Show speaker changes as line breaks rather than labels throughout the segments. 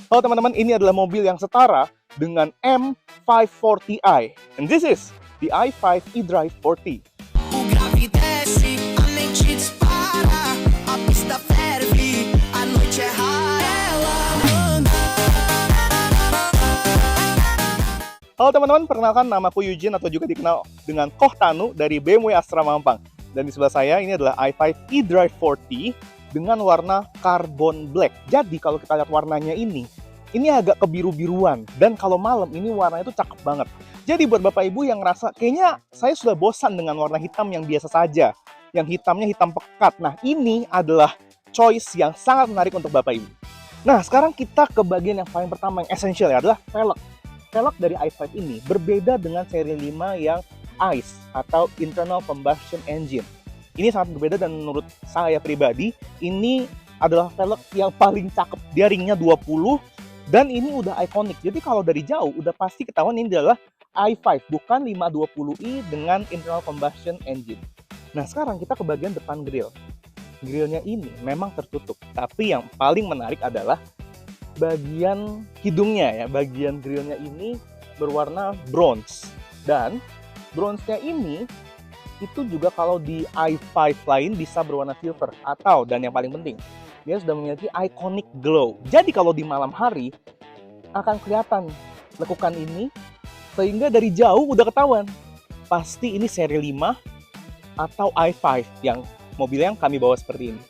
Halo teman-teman, ini adalah mobil yang setara dengan M540i. And this is the i5 eDrive 40.
O grave desce, a mente dispara, a pista ferve, a noite é rara. Ela manda.
Halo teman-teman, perkenalkan namaku Eugene atau juga dikenal dengan Koh Tanu dari BMW Astra Mampang. Dan di sebelah saya ini adalah i5 eDrive 40 dengan warna carbon black. Jadi kalau kita lihat warnanya ini agak kebiru-biruan. Dan kalau malam ini warnanya itu cakep banget. Jadi buat Bapak Ibu yang ngerasa kayaknya saya sudah bosan dengan warna hitam yang biasa saja, yang hitamnya hitam pekat. Nah, ini adalah choice yang sangat menarik untuk Bapak Ibu. Nah, sekarang kita ke bagian yang paling pertama, yang essential ya, adalah velg. Velg dari i5 ini berbeda dengan seri 5 yang ICE atau Internal Combustion Engine. Ini sangat berbeda dan menurut saya pribadi, ini adalah velg yang paling cakep. Dia ringnya 20 dan ini udah ikonik. Jadi kalau dari jauh udah pasti ketahuan ini adalah i5, bukan 520i dengan Internal Combustion Engine. Nah, sekarang kita ke bagian depan grill. Grillnya ini memang tertutup, tapi yang paling menarik adalah bagian hidungnya ya. Bagian grillnya ini berwarna bronze. Dan bronze-nya ini itu juga kalau di i5 lain bisa berwarna silver. Atau, dan yang paling penting, dia sudah memiliki iconic glow. Jadi kalau di malam hari akan kelihatan lekukan ini, sehingga dari jauh udah ketahuan pasti ini seri 5 atau i5 yang mobil yang kami bawa seperti ini.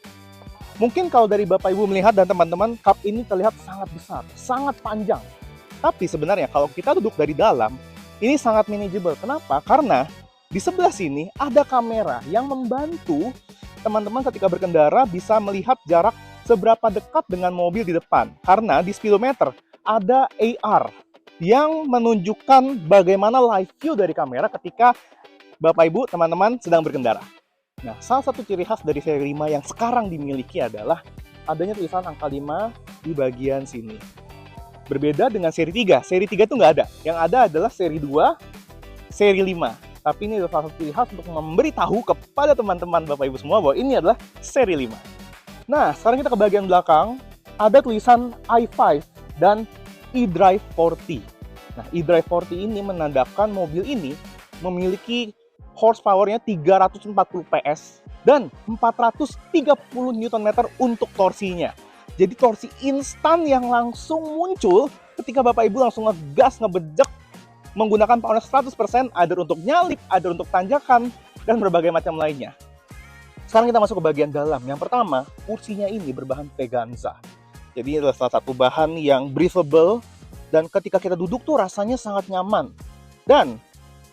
Mungkin kalau dari Bapak Ibu melihat dan teman-teman, kap ini terlihat sangat besar, sangat panjang. Tapi sebenarnya kalau kita duduk dari dalam, ini sangat manageable. Kenapa? Karena di sebelah sini ada kamera yang membantu teman-teman ketika berkendara bisa melihat jarak seberapa dekat dengan mobil di depan. Karena di speedometer ada AR yang menunjukkan bagaimana live view dari kamera ketika Bapak Ibu, teman-teman sedang berkendara. Nah, salah satu ciri khas dari seri 5 yang sekarang dimiliki adalah adanya tulisan angka 5 di bagian sini. Berbeda dengan seri 3. Seri 3 itu nggak ada. Yang ada adalah seri 2, seri 5. Tapi ini adalah salah satu ciri khas untuk memberitahu kepada teman-teman Bapak Ibu semua bahwa ini adalah seri 5. Nah, sekarang kita ke bagian belakang. Ada tulisan i5 dan eDrive 40. Nah, eDrive 40 ini menandakan mobil ini memiliki horsepower-nya 340 PS dan 430 Nm untuk torsinya. Jadi torsi instan yang langsung muncul ketika Bapak Ibu langsung ngegas, ngebejek, menggunakan power 100%, ada untuk nyalip, ada untuk tanjakan, dan berbagai macam lainnya. Sekarang kita masuk ke bagian dalam. Yang pertama, kursinya ini berbahan Peganza. Jadi ini adalah salah satu bahan yang breathable, dan ketika kita duduk tuh rasanya sangat nyaman. Dan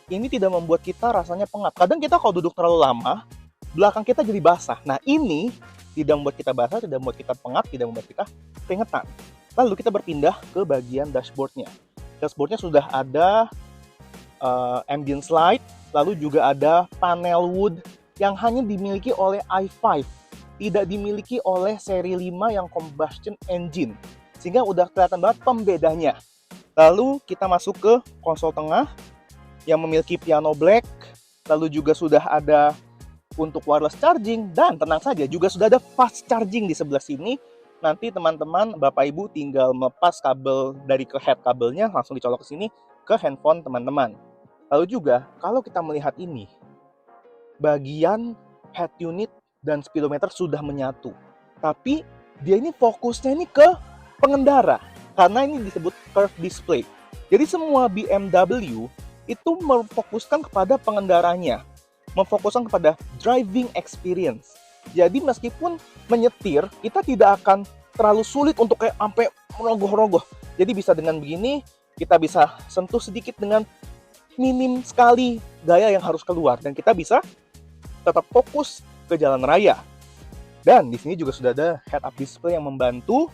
ini tidak membuat kita rasanya pengap. Kadang kita kalau duduk terlalu lama, belakang kita jadi basah. Nah, ini tidak membuat kita basah, tidak membuat kita pengap, tidak membuat kita keringetan. Lalu kita berpindah ke bagian dashboard-nya. Dashboard-nya sudah ada ambient light, lalu juga ada panel wood yang hanya dimiliki oleh i5, tidak dimiliki oleh seri 5 yang combustion engine, sehingga udah kelihatan banget pembedanya. Lalu kita masuk ke konsol tengah yang memiliki piano black, lalu juga sudah ada untuk wireless charging, dan tenang saja juga sudah ada fast charging di sebelah sini. Nanti teman-teman, Bapak Ibu tinggal melepas kabel dari ke head kabelnya, langsung dicolok ke sini ke handphone teman-teman. Lalu juga kalau kita melihat ini, bagian head unit dan speedometer sudah menyatu. Tapi dia ini fokusnya ini ke pengendara, karena ini disebut curved display. Jadi semua BMW itu memfokuskan kepada pengendaranya, memfokuskan kepada driving experience. Jadi meskipun menyetir, kita tidak akan terlalu sulit untuk kayak sampai merogoh-rogoh. Jadi bisa dengan begini, kita bisa sentuh sedikit dengan minim sekali gaya yang harus keluar. Dan kita bisa tetap fokus ke jalan raya. Dan di sini juga sudah ada head-up display yang membantu.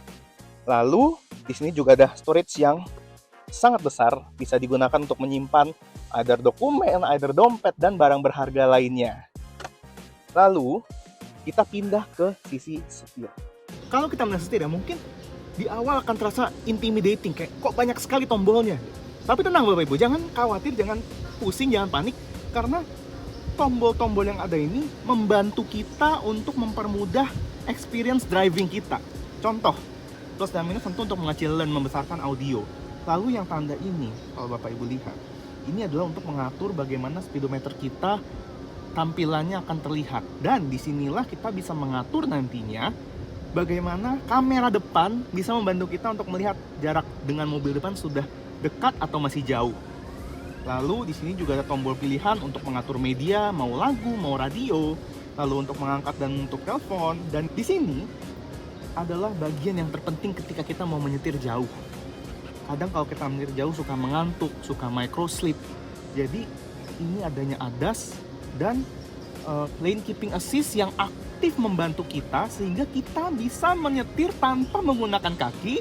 Lalu di sini juga ada storage yang sangat besar, bisa digunakan untuk menyimpan either dokumen, either dompet, dan barang berharga lainnya. Lalu kita pindah ke sisi setir. Kalau kita melihat setir ya, mungkin di awal akan terasa intimidating, kayak kok banyak sekali tombolnya. Tapi tenang Bapak Ibu, jangan khawatir, jangan pusing, jangan panik, karena tombol-tombol yang ada ini membantu kita untuk mempermudah experience driving kita. Contoh, plus dan minus tentu untuk mengecil dan membesarkan audio. Lalu yang tanda ini, kalau Bapak Ibu lihat, ini adalah untuk mengatur bagaimana speedometer kita tampilannya akan terlihat. Dan disinilah kita bisa mengatur nantinya bagaimana kamera depan bisa membantu kita untuk melihat jarak dengan mobil depan sudah dekat atau masih jauh. Lalu di sini juga ada tombol pilihan untuk mengatur media, mau lagu, mau radio, lalu untuk mengangkat dan untuk telepon. Dan di sini adalah bagian yang terpenting ketika kita mau menyetir jauh. Kadang kalau kita menyetir jauh suka mengantuk, suka micro sleep. Jadi ini adanya ADAS dan lane keeping assist yang aktif membantu kita sehingga kita bisa menyetir tanpa menggunakan kaki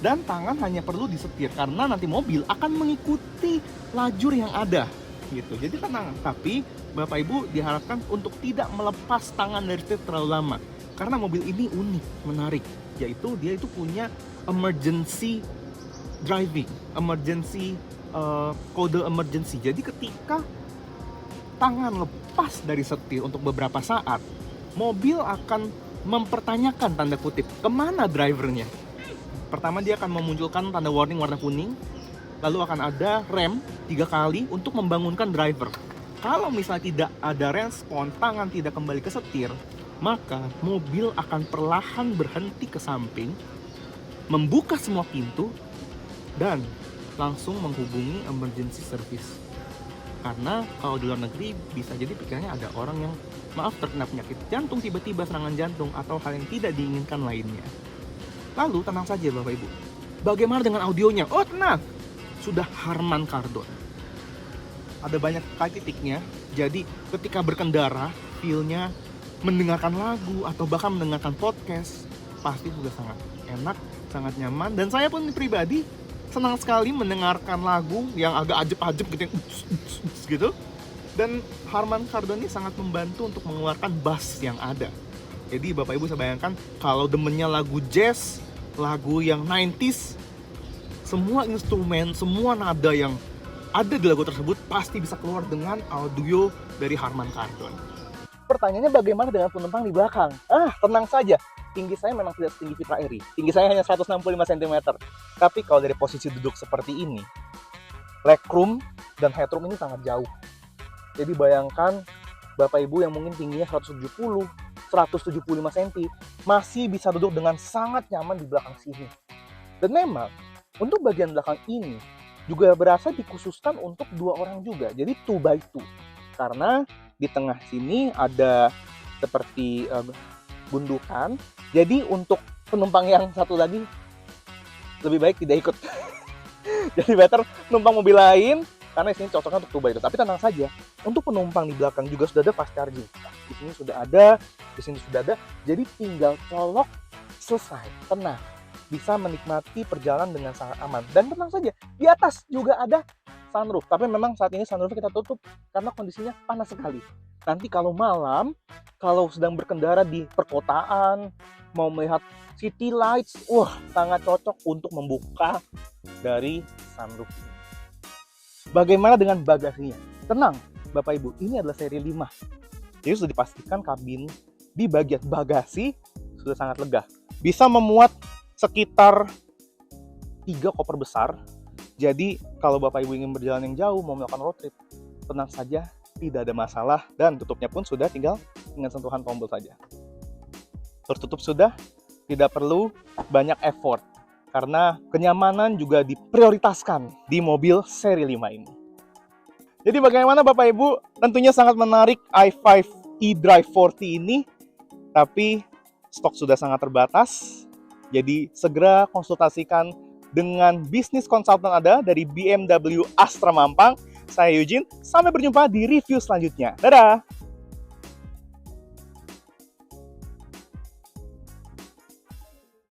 dan tangan hanya perlu disetir karena nanti mobil akan mengikuti lajur yang ada gitu. Jadi tenang, tapi Bapak Ibu diharapkan untuk tidak melepas tangan dari setir terlalu lama karena mobil ini unik, menarik, yaitu dia itu punya emergency driving, kode emergency. Jadi ketika tangan lepas dari setir untuk beberapa saat, mobil akan mempertanyakan tanda kutip kemana drivernya. Pertama dia akan memunculkan tanda warning warna kuning, lalu akan ada rem 3 kali untuk membangunkan driver. Kalau misalnya tidak ada respon, tangan tidak kembali ke setir, maka mobil akan perlahan berhenti ke samping, membuka semua pintu, dan langsung menghubungi emergency service. Karena kalau di luar negeri bisa jadi pikirannya ada orang yang terkena penyakit jantung, tiba-tiba serangan jantung, atau hal yang tidak diinginkan lainnya. Lalu tenang saja Bapak Ibu, bagaimana dengan audionya? Oh tenang, sudah Harman Kardon. Ada banyak kali titiknya, jadi ketika berkendara, feel-nya mendengarkan lagu atau bahkan mendengarkan podcast, pasti sudah sangat enak, sangat nyaman. Dan saya pun pribadi senang sekali mendengarkan lagu yang agak ajeb-ajeb gitu, yang gitu. Dan Harman Kardon ini sangat membantu untuk mengeluarkan bass yang ada. Jadi Bapak Ibu bisa bayangkan kalau demennya lagu jazz, lagu yang 90s, semua instrumen, semua nada yang ada di lagu tersebut pasti bisa keluar dengan audio dari Harman Kardon. Pertanyaannya bagaimana dengan penumpang di belakang? Tenang saja. Tinggi saya memang tidak setinggi Fitra Eri. Tinggi saya hanya 165 cm. Tapi kalau dari posisi duduk seperti ini, legroom dan headroom ini sangat jauh. Jadi bayangkan Bapak Ibu yang mungkin tingginya 175 cm masih bisa duduk dengan sangat nyaman di belakang sini. Dan memang untuk bagian belakang ini juga berasa dikhususkan untuk 2 orang juga. Jadi 2x2. Karena di tengah sini ada seperti gundukan. Jadi untuk penumpang yang satu lagi lebih baik tidak ikut. Jadi better numpang mobil lain karena di sini cocoknya untuk 2x2. Tapi tenang saja, untuk penumpang di belakang juga sudah ada fast charging. Di sini sudah ada, di sini sudah ada. Jadi tinggal colok, selesai, tenang. Bisa menikmati perjalanan dengan sangat aman. Dan tenang saja, di atas juga ada sunroof. Tapi memang saat ini sunroof kita tutup karena kondisinya panas sekali. Nanti kalau malam, kalau sedang berkendara di perkotaan, mau melihat city lights, sangat cocok untuk membuka dari sunroof. Bagaimana dengan bagasinya? Tenang, Bapak Ibu, ini adalah seri 5. Jadi sudah dipastikan kabin di bagian bagasi sudah sangat lega. Bisa memuat sekitar 3 koper besar. Jadi kalau Bapak Ibu ingin berjalan yang jauh, mau melakukan road trip, tenang saja, tidak ada masalah. Dan tutupnya pun sudah tinggal dengan sentuhan tombol saja. Tertutup sudah, tidak perlu banyak effort. Karena kenyamanan juga diprioritaskan di mobil seri 5 ini. Jadi bagaimana Bapak Ibu? Tentunya sangat menarik i5 eDrive 40 ini. Tapi stok sudah sangat terbatas. Jadi segera konsultasikan dengan bisnis konsultan Anda dari BMW Astra Mampang. Saya Eugene, sampai berjumpa di review selanjutnya. Dadah!